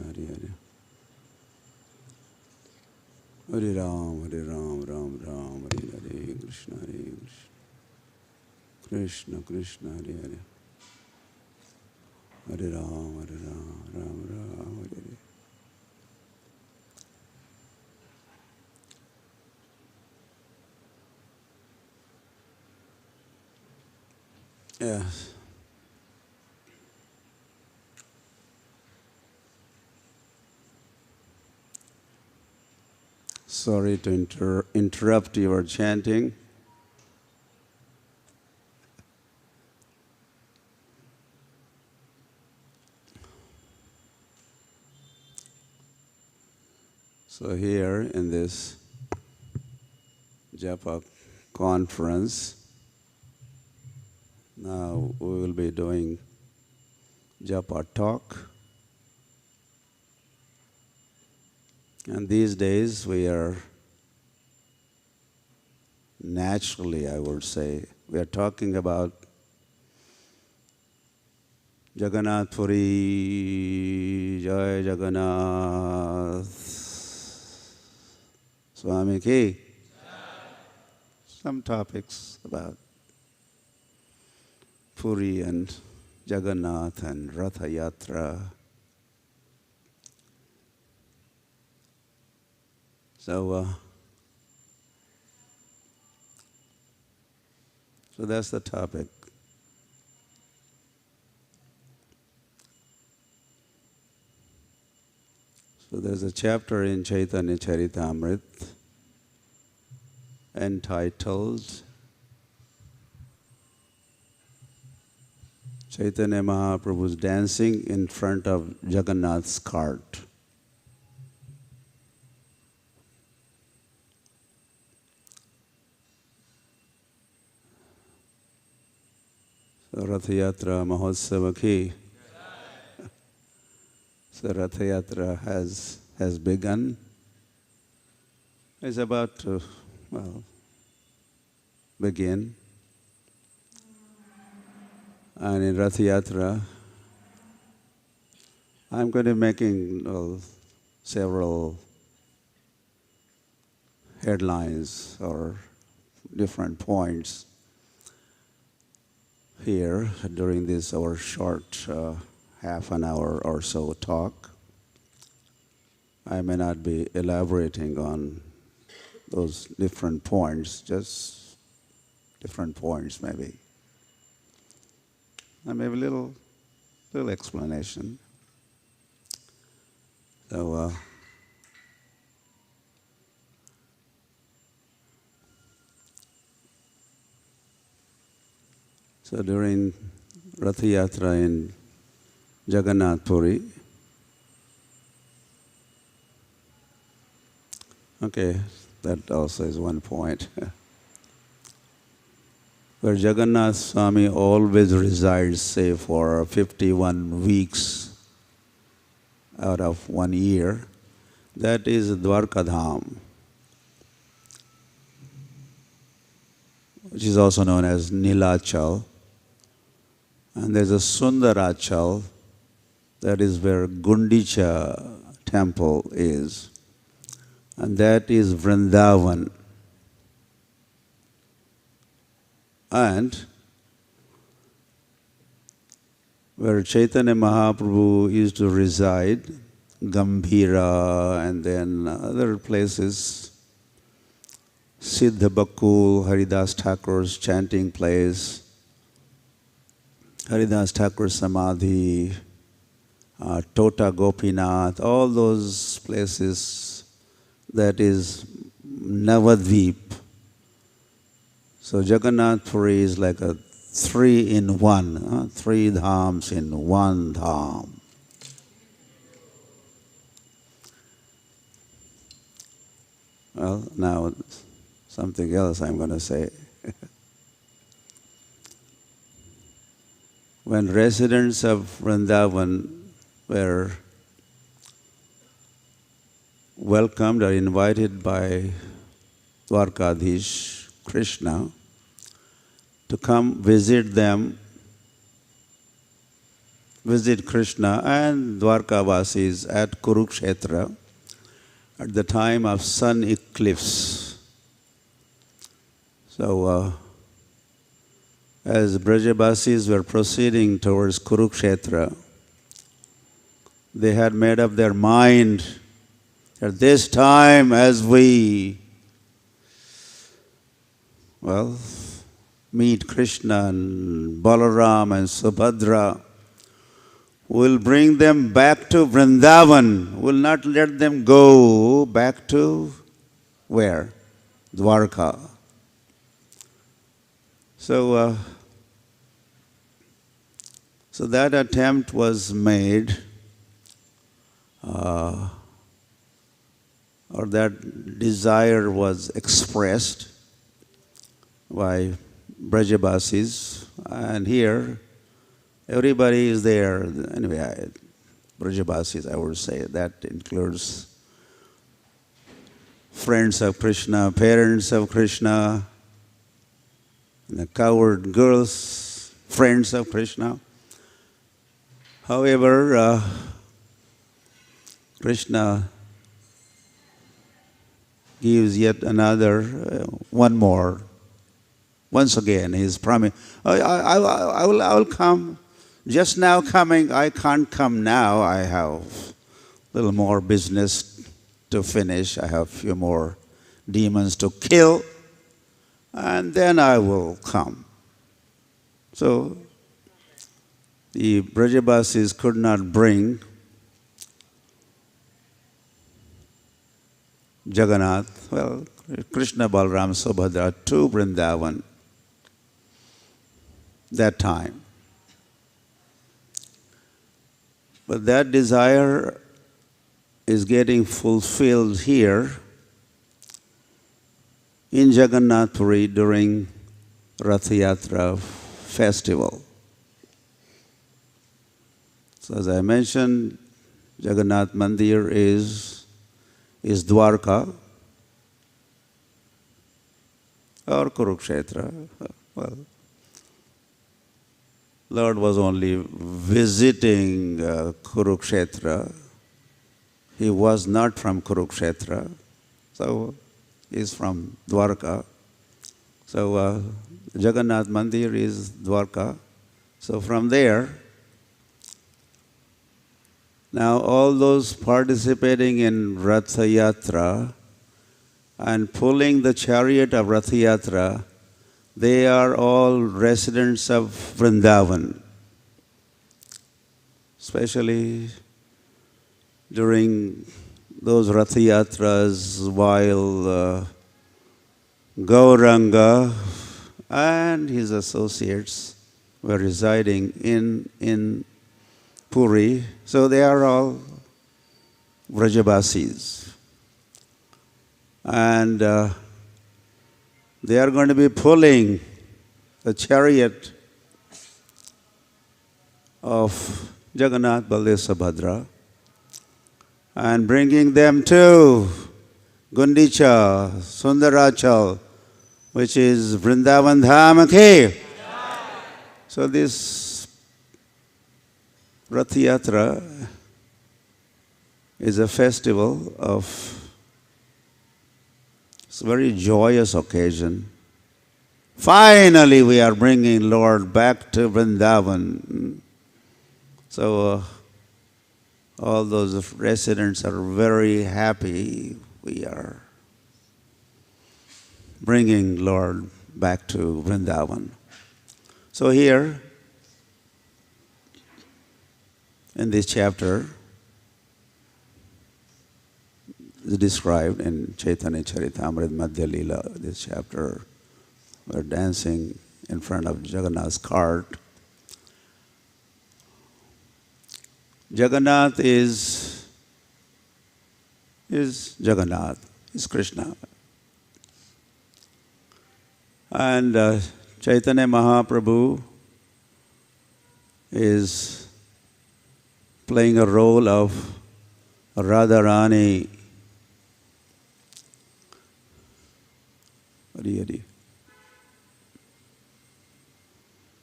Hare. Hare Ram, Ram Ram, Hare Krishna, Krishna Krishna, Hare Hare. Hare Ram, Ram Ram, Hare Hare. Yes. Sorry to interrupt your chanting. So here in this Japa conference, now we will be doing Japa talk. And these days we are naturally, I would say, we are talking about Jagannath Puri, Jai Jagannath, Swami ki. Some topics about Puri and Jagannath and Ratha Yatra. So that's the topic. So there's a chapter in Chaitanya Charitamrita entitled Chaitanya Mahaprabhu's dancing in front of Jagannath's cart. So Ratha Yatra Mahotsava ki. So Ratha Yatra has begun. It's about to, begin. And in Ratha Yatra, I'm going to be making several headlines or different points here during this our short half an hour or so talk. I may not be elaborating on those different points, just different points maybe. And maybe a little explanation. So during Ratha Yatra in Jagannath Puri, okay, that also is one point, where Jagannath Swami always resides, say, for 51 weeks out of 1 year. That is Dwarkadham, which is also known as Nilachal. And there's a Sundarachal, that is where Gundicha temple is. And that is Vrindavan. And where Chaitanya Mahaprabhu used to reside, Gambhira, and then other places, Siddha Bakul, Haridas Thakur's chanting place, Haridas Thakur Samadhi, Tota Gopinath, all those places, that is Navadvip. So Jagannath Puri is like a 3-in-1, 3 dhams in 1 dham. Well, now something else I'm going to say. When residents of Vrindavan were welcomed or invited by Dwarkadhish Krishna to come visit them visit Krishna and Dwarkavasis at Kurukshetra at the time of sun eclipse. So, as Brajavasis were proceeding towards Kurukshetra, they had made up their mind at this time as we, meet Krishna and Balaram and Subhadra, we'll bring them back to Vrindavan. We'll not let them go back to where? Dwarka. So that attempt was made, or that desire was expressed by Brajavasis, and here everybody is there. Anyway, Brajavasis, I would say, that includes friends of Krishna, parents of Krishna, the cowherd girls, friends of Krishna. However, Krishna gives yet another, one more. Once again, he's promised, I will come. Just now coming, I can't come now. I have a little more business to finish. I have a few more demons to kill, and then I will come. So the Brajavasis could not bring Jagannath, Krishna, Balaram, Subhadra to Vrindavan that time. But that desire is getting fulfilled here in Jagannath Puri during Rath Yatra festival. So as I mentioned, Jagannath Mandir is Dwarka or Kurukshetra. Lord was only visiting Kurukshetra. He was not from Kurukshetra, so he's from Dwarka. So Jagannath Mandir is Dwarka. So from there, now all those participating in Rath Yatra and pulling the chariot of Rath Yatra, they are all residents of Vrindavan, especially during those Rath Yatras while Gauranga and his associates were residing in Puri. So they are all Vrajavasis. And they are going to be pulling the chariot of Jagannath, Baladev, Subhadra and bringing them to Gundicha, Sundarachal, which is Vrindavan Dham Ki. So this Rath Yatra is a festival of, it's a very joyous occasion. Finally, we are bringing Lord back to Vrindavan. So all those residents are very happy. We are bringing Lord back to Vrindavan. So here, in this chapter, is described in Chaitanya Charitamrita Madhya Lila, this chapter, we're dancing in front of Jagannath's cart. Jagannath is Jagannath, is Krishna. And Chaitanya Mahaprabhu is playing a role of Radharani.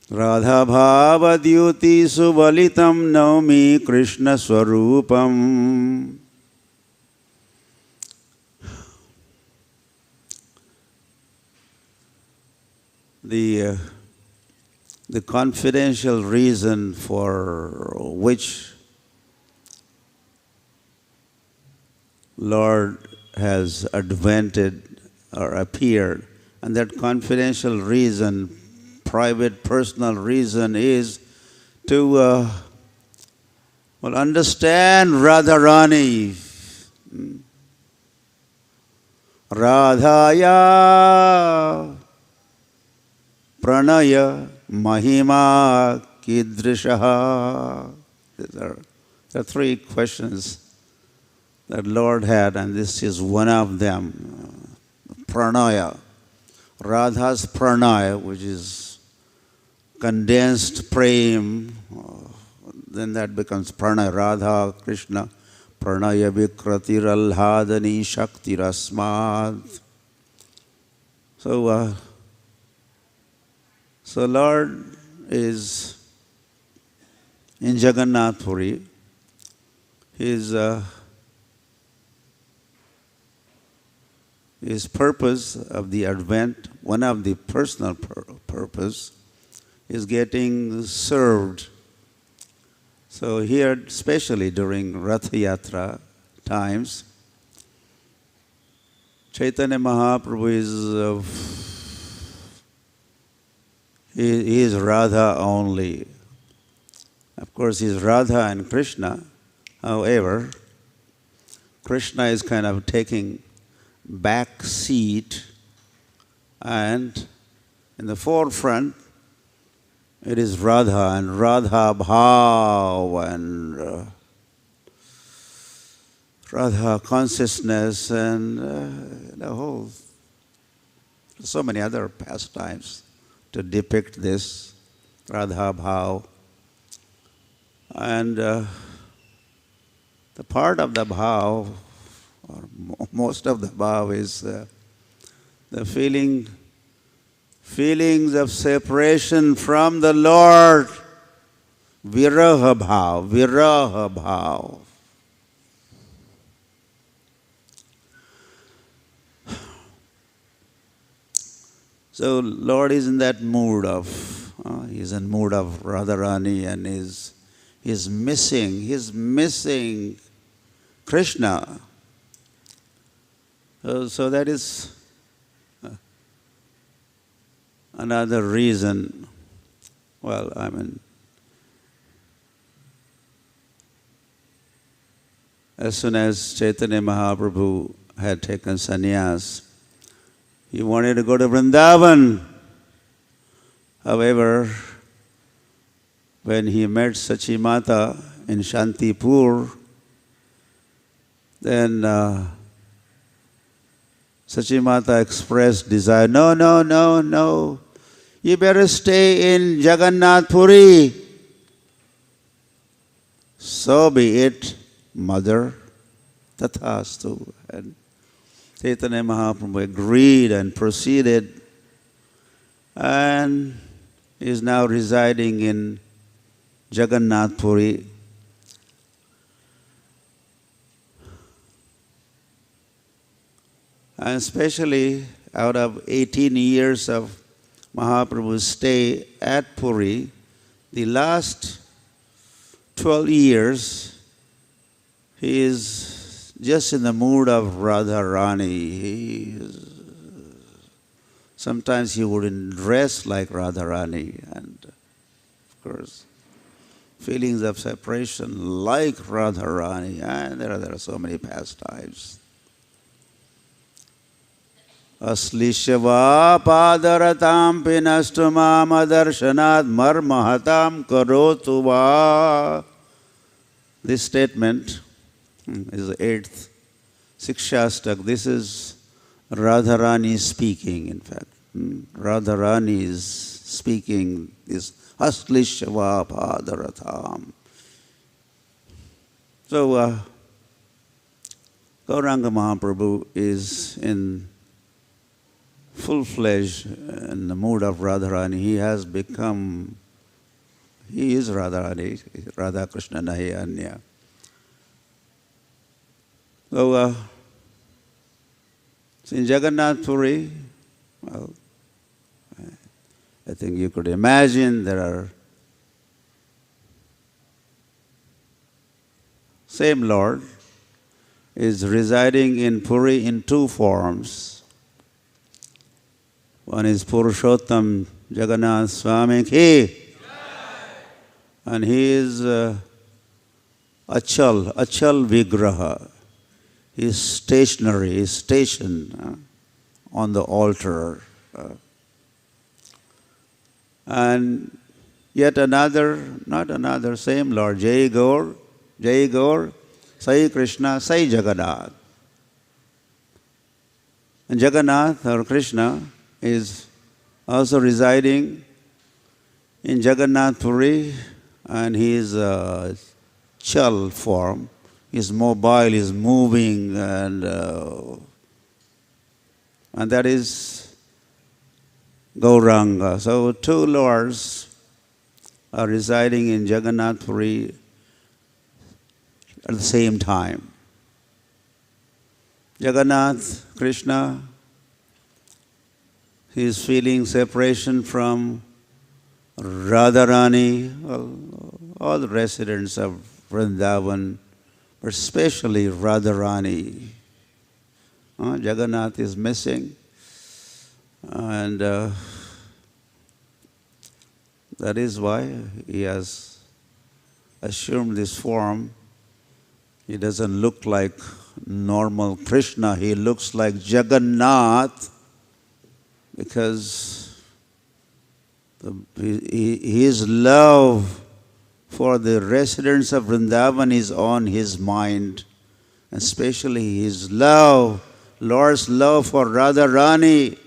Radha Bhava Dyuti Subalitam Naumi Krishna Swarupam. The confidential reason for which Lord has advented or appeared, and that confidential reason, private personal reason, is to understand Radharani. Radhaya Pranaya Mahima Kidrishaha. These are the three questions that Lord had, and this is one of them. Pranaya. Radha's pranaya, which is condensed prem, then that becomes pranaya. Radha Krishna pranaya vikratiralhadani shaktirasmad. So Lord is in Jagannath Puri. His purpose of the advent, one of the personal purpose, is getting served. So here, especially during Rath Yatra times, Chaitanya Mahaprabhu he is Radha only. Of course, he is Radha and Krishna. However, Krishna is kind of taking back seat, and in the forefront it is Radha and Radha Bhav and Radha consciousness and so many other pastimes to depict this Radha Bhav. And the part of the Bhav, or most of the bhav, is the feelings of separation from the Lord. Viraha bhav, viraha bhav. So Lord is in that mood of, he's in mood of Radharani, and he's missing Krishna. So that is another reason. Well, I mean, as soon as Chaitanya Mahaprabhu had taken sannyas, he wanted to go to Vrindavan. However, when he met Sachi Mata in Shantipur, then Sachi Mata expressed desire, no, you better stay in Jagannath Puri. So be it, mother, tathastu. And Chaitanya Mahaprabhu agreed and proceeded, and is now residing in Jagannath Puri. And especially out of 18 years of Mahaprabhu's stay at Puri, the last 12 years, he is just in the mood of Radharani. Sometimes he wouldn't dress like Radharani, and of course, feelings of separation like Radharani, and there are so many pastimes. Aslishava padaratam pinastumam adarshanad marmahatam karotu va. This statement is the 8th Sikshastak. This is Radharani speaking, in fact. Radharani is speaking this Aslishava padaratam. So Gauranga Mahaprabhu is in full-fledged in the mood of Radharani. He is Radharani, Radha Krishna Nahi Anya. So, in Jagannath Puri, well, I think you could imagine there are same Lord is residing in Puri in two forms. One is Purushottam Jagannath Swami Ki, and he is Achal Vigraha. He is stationary, he is stationed on the altar. And yet another, not another, same Lord, Jai Gaur, Sai Krishna, Sai Jagannath. And Jagannath or Krishna is also residing in Jagannath Puri, and he is a chal form. He is mobile, he is moving, and that is Gauranga. So two lords are residing in Jagannath Puri at the same time. Jagannath, Krishna, he is feeling separation from Radharani, all the residents of Vrindavan, but especially Radharani. Jagannath is missing, and that is why he has assumed this form. He doesn't look like normal Krishna, he looks like Jagannath, because his love for the residents of Vrindavan is on his mind, especially his love, Lord's love for Radharani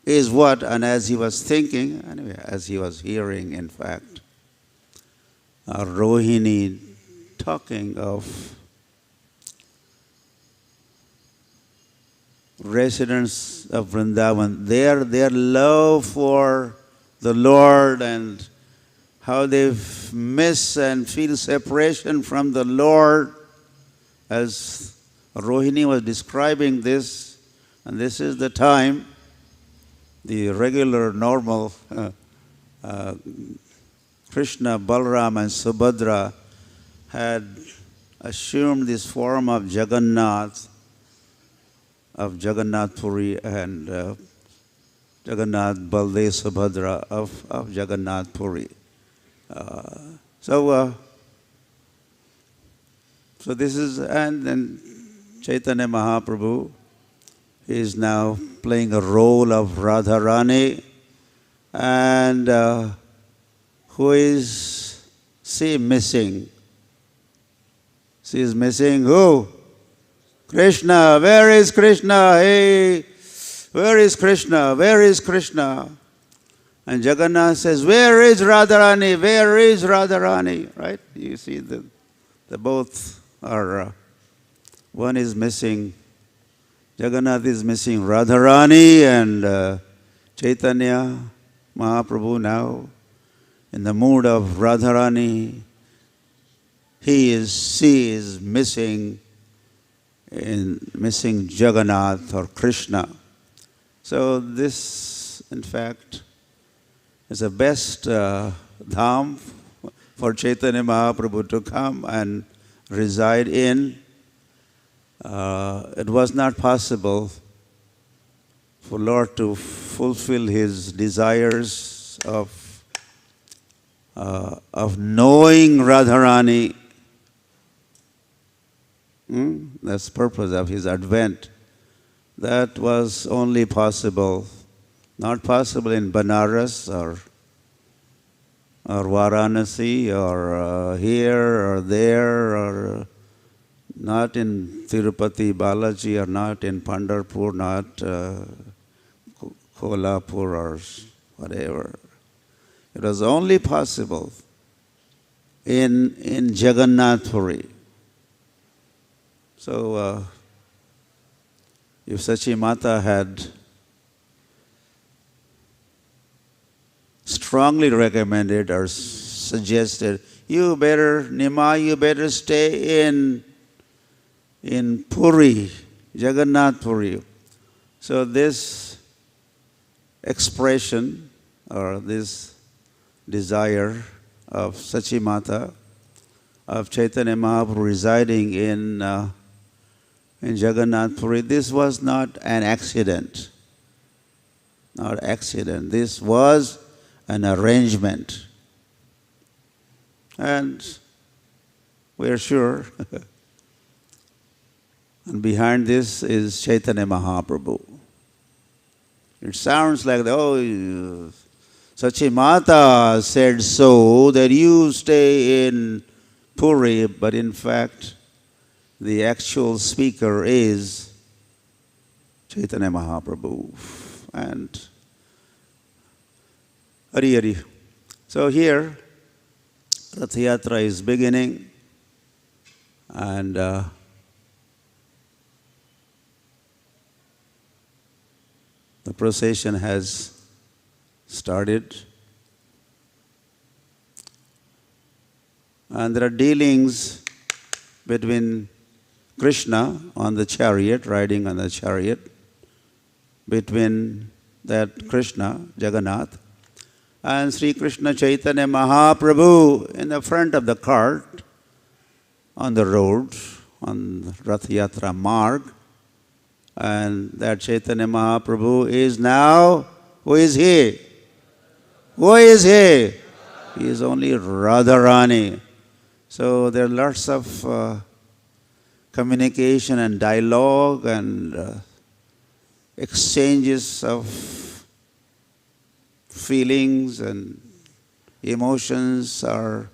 is what, and as he was thinking, anyway, as he was hearing, in fact, Rohini talking of residents of Vrindavan, their love for the Lord and how they miss and feel separation from the Lord. As Rohini was describing this, and this is the time the regular, normal Krishna, Balram and Subhadra had assumed this form of Jagannath Puri, and Jagannath, Baldev, Subhadra of Jagannath Puri. So this is, and then Chaitanya Mahaprabhu is now playing a role of Radharani, and who is she missing? She is missing who? Krishna. Where is Krishna? Hey, where is Krishna? Where is Krishna? And Jagannath says, where is Radharani? Where is Radharani? Right? You see, the both are, one is missing, Jagannath is missing Radharani, and Chaitanya Mahaprabhu now, in the mood of Radharani, she is missing Jagannath or Krishna. So this, in fact, is the best dham for Chaitanya Mahaprabhu to come and reside in. It was not possible for Lord to fulfill his desires of knowing Radharani. That's the purpose of his advent. That was only possible, not possible in Banaras or Varanasi or here or there, or not in Tirupati Balaji, or not in Pandharpur, not Kolhapur or whatever. It was only possible in Jagannath Puri. So if Sachi Mata had strongly recommended or suggested, you better stay in Puri, Jagannath Puri. So this expression or this desire of Sachi Mata, of Chaitanya Mahaprabhu residing in Jagannath Puri, this was not an accident. Not accident. This was an arrangement. And we're sure, and behind this is Chaitanya Mahaprabhu. It sounds like, Sachi Mata said so, that you stay in Puri, but in fact, the actual speaker is Chaitanya Mahaprabhu. And Hari Hari. So here, Rath Yatra is beginning, and the procession has started. And there are dealings between Krishna on the chariot, riding on the chariot, between that Krishna, Jagannath, and Sri Krishna Chaitanya Mahaprabhu in the front of the cart on the road, on Rath Yatra Marg. And that Chaitanya Mahaprabhu is now, who is he? Who is he? He is only Radharani. So there are lots of communication and dialogue and exchanges of feelings and emotions and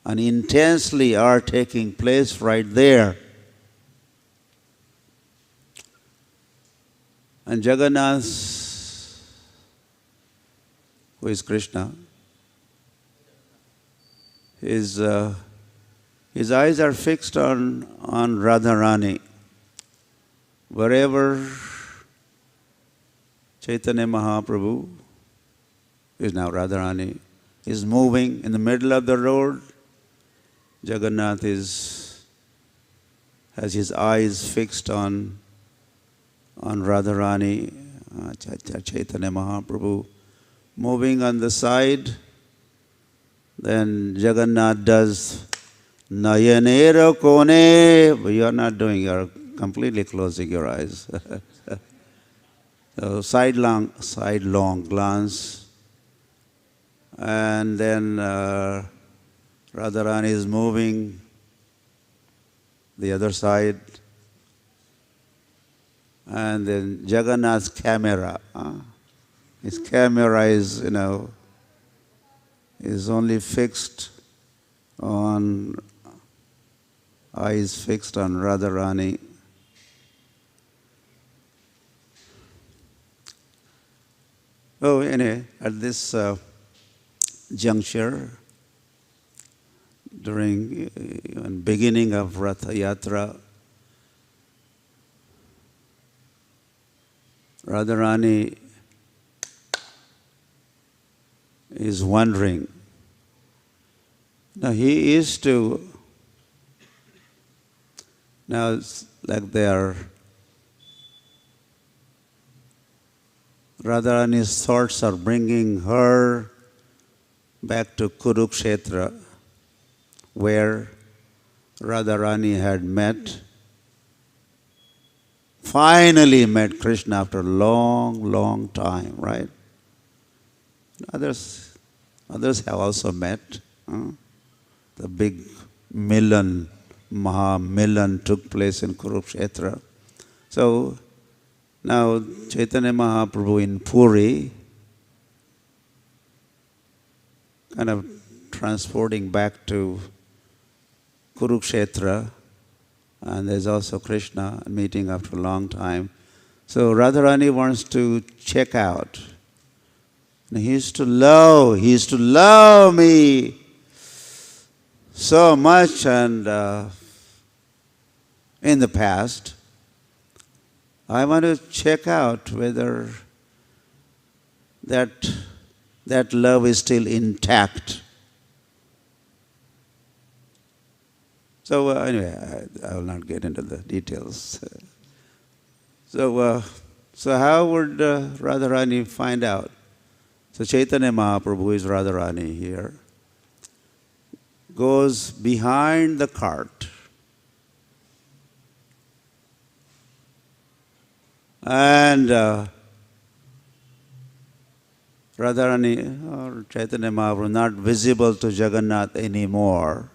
intensely are taking place right there. And Jagannath, who is Krishna, his eyes are fixed on Radharani. Wherever Chaitanya Mahaprabhu is now Radharani, is moving in the middle of the road, Jagannath has his eyes fixed on Radharani, Chaitanya Mahaprabhu. Moving on the side, then Jagannath does Nayanera Kone, but you are not doing, you are completely closing your eyes. So sidelong glance, and then Radharani is moving the other side, and then Jagannath's camera, his camera is, is only fixed on, eyes fixed on Radharani. Oh, anyway, at this juncture, during beginning of Rath Yatra, Radharani is wondering. Now he is to, now it's like they are, Radharani's thoughts are bringing her back to Kurukshetra, where Radharani had finally met Krishna after a long time, right? Others have also met. The big Maha-Milan took place in Kurukshetra. So now Chaitanya Mahaprabhu in Puri, kind of transporting back to Kurukshetra, and there's also Krishna meeting after a long time. So Radharani wants to check out. And he used to love me so much, and in the past. I want to check out whether that love is still intact. So anyway, I will not get into the details. So how would Radharani find out? So Chaitanya Mahaprabhu, who is Radharani here, goes behind the cart and Radharani or Chaitanya Mahaprabhu not visible to Jagannath anymore.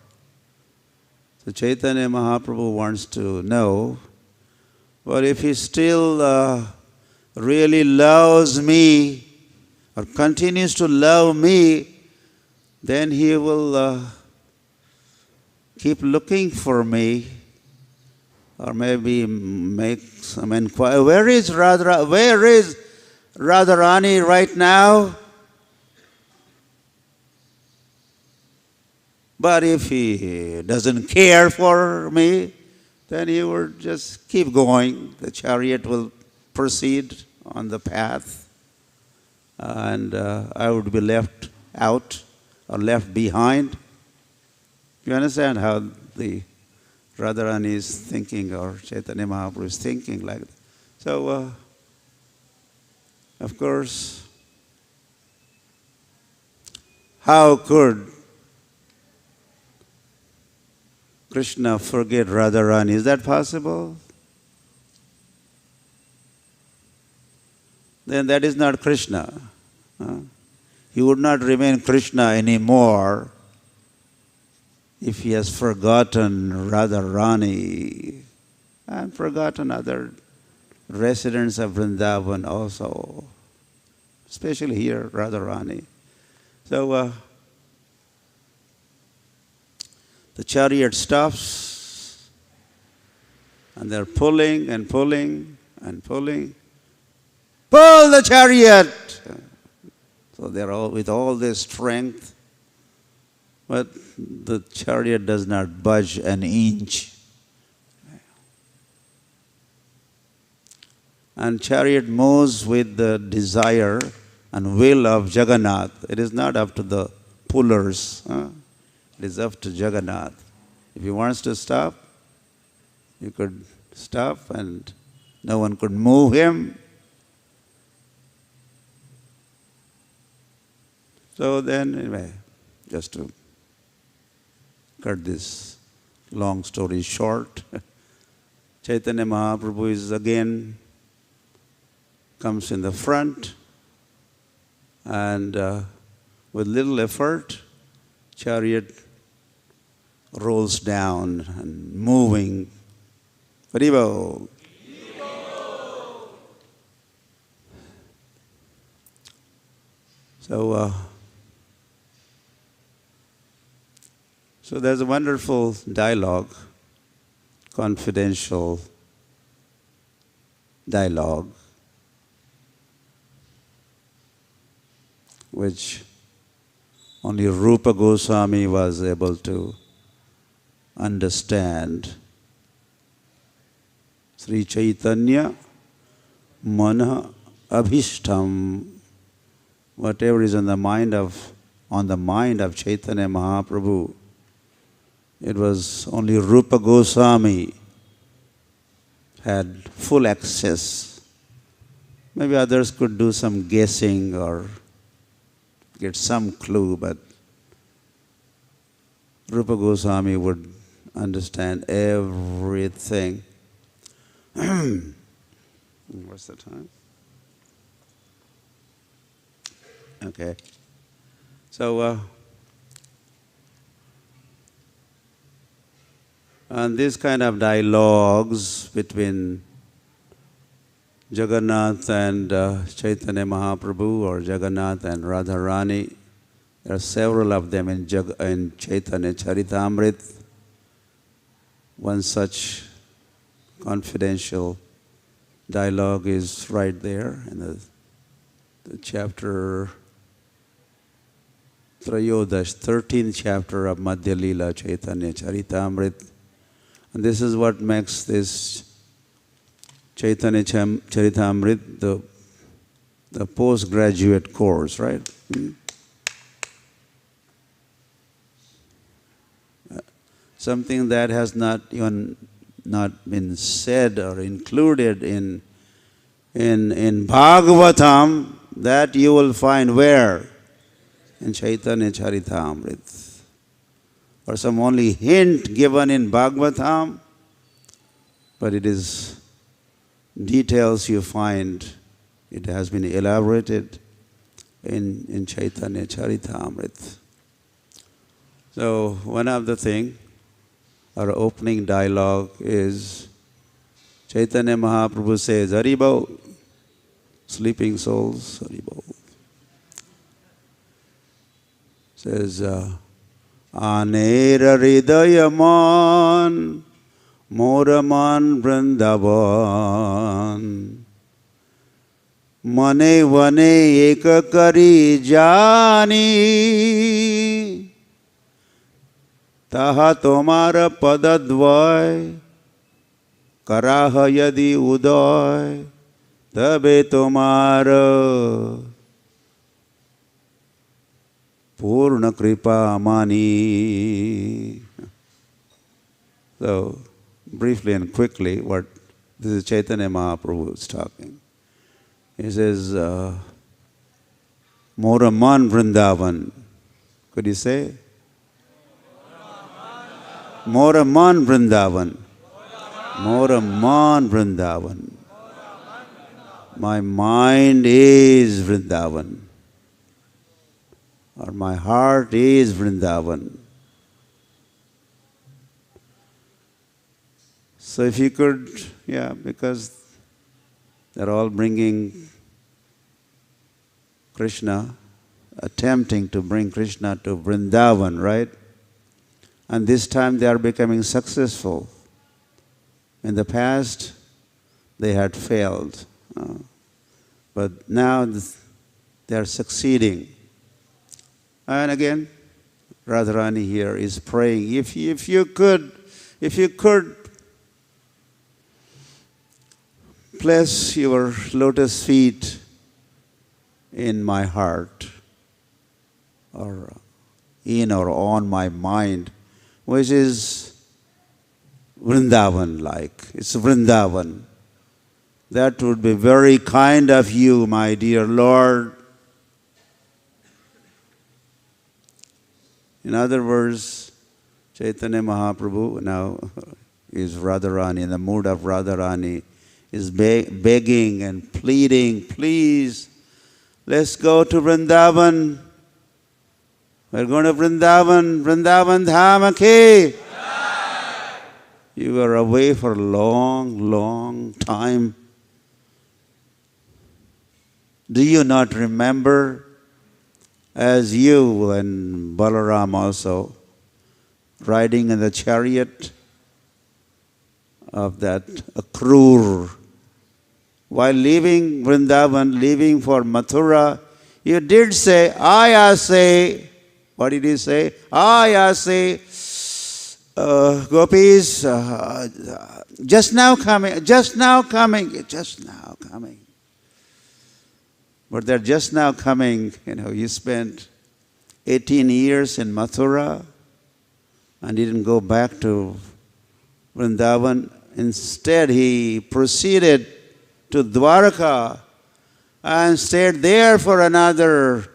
So Chaitanya Mahaprabhu wants to know, well, if he still really loves me or continues to love me, then he will keep looking for me, or maybe make some inquiry. Where is Radharani right now? But if he doesn't care for me, then he will just keep going. The chariot will proceed on the path, and I would be left out or left behind. You understand how the Radharani is thinking, or Chaitanya Mahaprabhu is thinking like that. So, of course, how could Krishna forget Radharani? Is that possible? Then that is not Krishna. He would not remain Krishna anymore if he has forgotten Radharani and forgotten other residents of Vrindavan also, especially here, Radharani. So the chariot stops and they're pulling and pulling and pulling. Pull the chariot! So they're all with all their strength, but the chariot does not budge an inch. And chariot moves with the desire and will of Jagannath. It is not up to the pullers. It is up to Jagannath. If he wants to stop, he could stop and no one could move him. So then, anyway, just to cut this long story short, Chaitanya Mahaprabhu is again comes in the front, and with little effort, chariot rolls down and moving. Haribo. So there's a wonderful dialogue, confidential dialogue, which only Rupa Goswami was able to understand. Sri Chaitanya Mana Abhishtam, whatever is on the mind of Chaitanya Mahaprabhu, it was only Rupa Goswami had full access. Maybe others could do some guessing or get some clue, but Rupa Goswami would understand everything. What's the time? Okay. So, and these kind of dialogues between Jagannath and Chaitanya Mahaprabhu, or Jagannath and Radharani, there are several of them in Chaitanya Charitamrita. One such confidential dialogue is right there in the chapter Trayodash, 13th chapter of Madhya Leela Chaitanya Charitamrita. And this is what makes this Chaitanya Charitamrita, the postgraduate course, right? Something that has not even not been said or included in Bhagavatam, that you will find where? In Chaitanya Charitamrita. Or some only hint given in Bhagavatam, but it is details you find, it has been elaborated in Chaitanya Charitamrita. So one of the things, our opening dialogue is Chaitanya Mahaprabhu says, Haribol, sleeping souls, Haribol. Says, Anera Hridayaman, Moraman Vrindavan, Mane Vane Ekakari Jani, Taha Tomara Padadvay, Karaha Yadi Uday, Tabe Tomara Purna Kripa Mani. So, briefly and quickly, what this is Chaitanya Mahaprabhu is talking. He says, Moraman Vrindavan. Could you say? Moraman Vrindavan. Moraman Vrindavan. My mind is Vrindavan. Or my heart is Vrindavan. So if you could, because they're all bringing Krishna, attempting to bring Krishna to Vrindavan, right? And this time they are becoming successful. In the past, they had failed. But now they are succeeding. And again, Radharani here is praying, if you could place your lotus feet in my heart, or in or on my mind, which is Vrindavan-like. It's Vrindavan. That would be very kind of you, my dear Lord. In other words, Chaitanya Mahaprabhu now is Radharani, in the mood of Radharani, is begging and pleading, please, let's go to Vrindavan. We're going to Vrindavan, Vrindavan Dhama Ki. You were away for a long, long time. Do you not remember, as you and Balaram also, riding in the chariot of that Akrur, while leaving Vrindavan, leaving for Mathura, you did say, Ayase. What did he say? Ayase. Gopis, just now coming. But they're just now coming. You spent 18 years in Mathura and didn't go back to Vrindavan. Instead, he proceeded to Dwarka and stayed there for another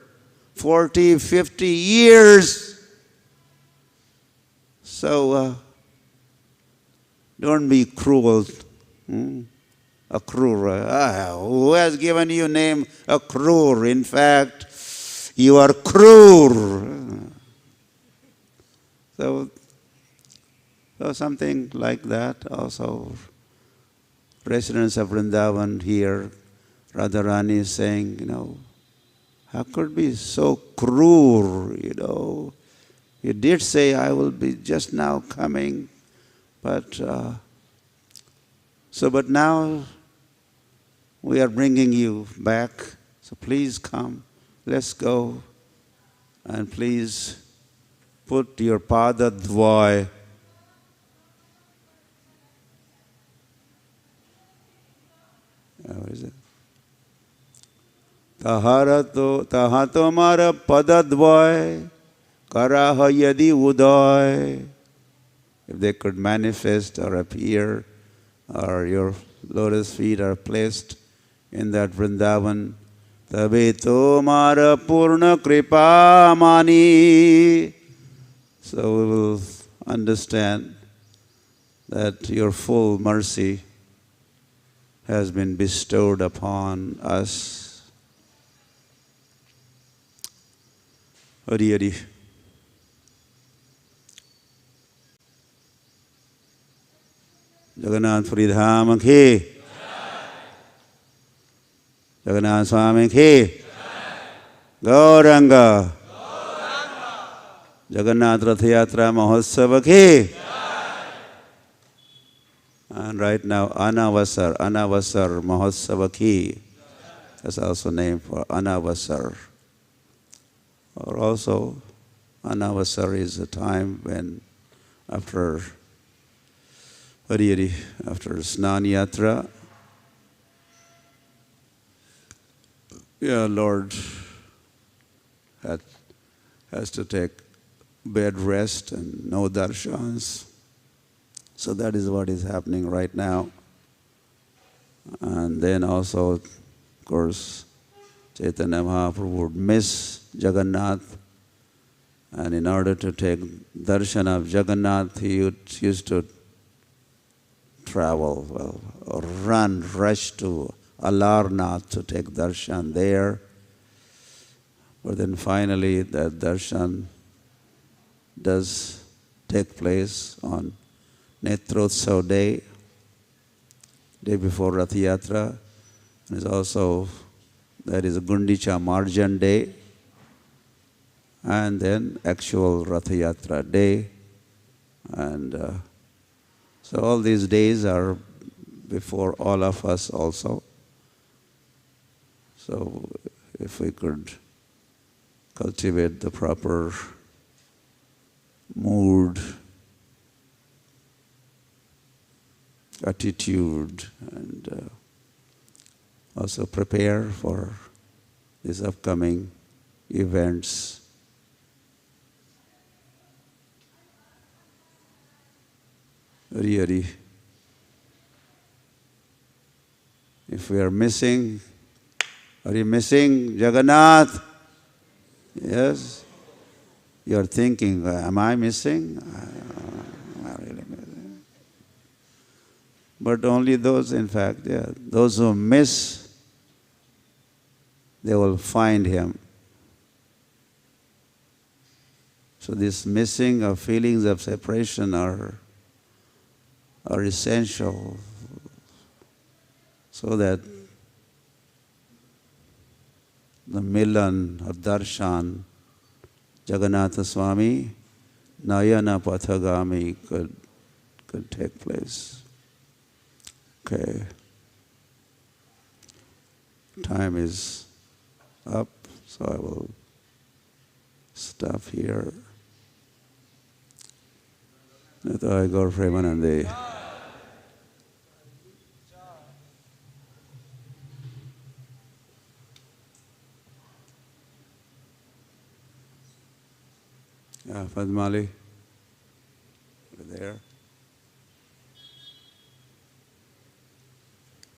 40, 50 years. So, don't be cruel. Akrura. Who has given you name Akrur? In fact, you are Krur. So something like that also. Residents of Vrindavan here, Radharani is saying, how could be so cruel, You did say I will be just now coming, but now we are bringing you back. So please come, let's go, and please put your pada dvay तहाँ तुम्हारा पदद्वय कराह यदि उदय. If they could manifest or appear, or your lotus feet are placed in that Vrindavan, tabe tomara purna kripa mani. So we will understand that your full mercy has been bestowed upon us. Hari Hari. Jagannath Puri Dham ki, Jagannath Swami ki, Gauranga, Jagannath Rath Yatra Mahotsav ki. And right now, Anavasar Mahotsav ki. That's also named for Anavasar. Or also, Anavasar is a time when after after Snan Yatra, Lord has to take bed rest and no darshans. So that is what is happening right now. And then also, of course, Chaitanya Mahaprabhu would miss Jagannath. And in order to take darshan of Jagannath, he used to travel, rush to Alarnath to take darshan there. But then finally that darshan does take place on Netrotsav day before Rath Yatra. And is also, there is a Gundicha Marjan day, and then actual Rath Yatra day. And so all these days are before all of us also. So if we could cultivate the proper mood, attitude, and also prepare for these upcoming events. Hari Hari. If we are missing, are you missing Jagannath? Yes. You are thinking, am I missing? Am I really missing? But only those, in fact, those who miss, they will find him. So this missing of feelings of separation are essential so that the milan or darshan, Jagannatha Swami, Nayana Pathagami could take place. Okay. Time is up, so I will stop here. Nitai Gaur Premanande. Padmali.